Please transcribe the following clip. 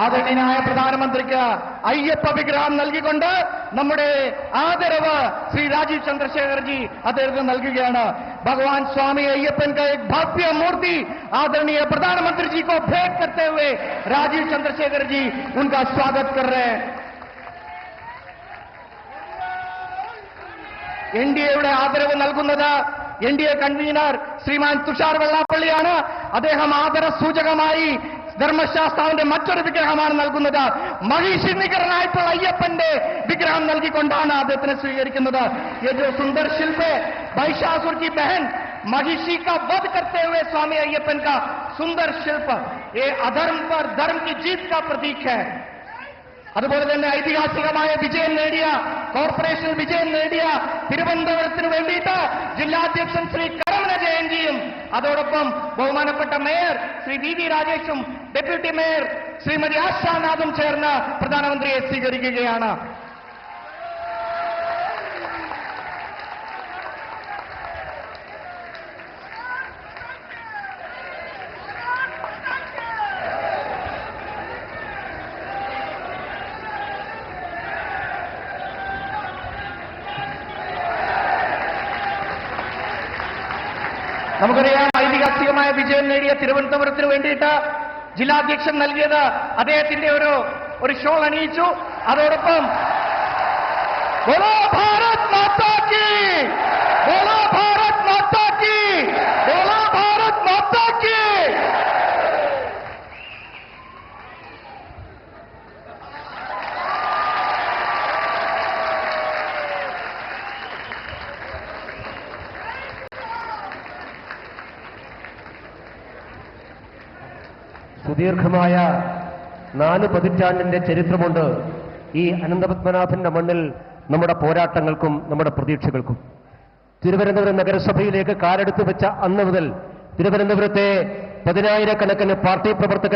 ആദരണീയനായ പ്രധാനമന്ത്രിക്ക് അയ്യപ്പ വിഗ്രഹം നൽകിക്കൊണ്ട് നമ്മുടെ ആദരവ് ശ്രീ രാജീവ് ചന്ദ്രശേഖർജി അദ്ദേഹത്തിന് നൽകുകയാണ്. भगवान स्वामी अय्यप्पन का एक भव्य मूर्ति आदरणीय प्रधानमंत्री जी को भेंट करते हुए राजीव चंद्रशेखर जी उनका स्वागत कर रहे हैं. എൻഡിഎയുടെ ആദരവ് നൽകുന്നത് എൻഡിഎ കൺവീനർ ശ്രീമാൻ തുഷാർ വെള്ളാപ്പള്ളിയാണ്. അദ്ദേഹം ആദര സൂചകമായി ധർമ്മശാസ്താവിന്റെ മറ്റൊരു വിഗ്രഹമാണ് നൽകുന്നത്. മഹിഷി നികരനായിട്ടുള്ള അയ്യപ്പന്റെ വിഗ്രഹം നൽകിക്കൊണ്ടാണ് അദ്ദേഹത്തിനെ സ്വീകരിക്കുന്നത്. ये जो सुंदर शिल्प है महिषासुर की बहन महिषी का वध करते हुए स्वामी अय्यप्पन का सुंदर शिल्प, ये अधर्म पर धर्म की जीत का प्रतीक है. അതുപോലെ തന്നെ ഐതിഹാസികമായ വിജയം നേടിയ കോർപ്പറേഷൻ വിജയം നേടിയ തിരുവനന്തപുരത്തിന് വേണ്ടിയിട്ട് ജില്ലാധ്യക്ഷൻ ശ്രീ കരമന ജയന്തിയും അതോടൊപ്പം ബഹുമാനപ്പെട്ട മേയർ ശ്രീ വി വി രാജേഷും ഡെപ്യൂട്ടി മേയർ ശ്രീമതി ആശാനാഥും ചേർന്ന് പ്രധാനമന്ത്രിയെ സ്വീകരിക്കുകയാണ്. നമുക്കറിയാം, ഐതിഹാസികമായ വിജയം നേടിയ തിരുവനന്തപുരത്തിന് വേണ്ടിയിട്ട് ജില്ലാധ്യക്ഷൻ നൽകിയത് അദ്ദേഹത്തിന്റെ ഒരു ഷോൾ അണിയിച്ചു. അതോടൊപ്പം ബോലോ ഭാരത് മാതാ കി, ബോലോ ഭാരത് മാതാ കി, ബോലോ ഭാരത് മാതാ കി. സുദീർഘമായ 4 പതിറ്റാണ്ടിന്റെ ചരിത്രമുണ്ട് ഈ അനന്തപത്മനാഭന്റെ മണ്ണിൽ നമ്മുടെ പോരാട്ടങ്ങൾക്കും നമ്മുടെ പ്രതീക്ഷകൾക്കും. തിരുവനന്തപുരം നഗരസഭയിലേക്ക് കാലെടുത്ത് വെച്ച അന്ന് മുതൽ തിരുവനന്തപുരത്തെ 10,000 കണക്കിന് പാർട്ടി പ്രവർത്തകർ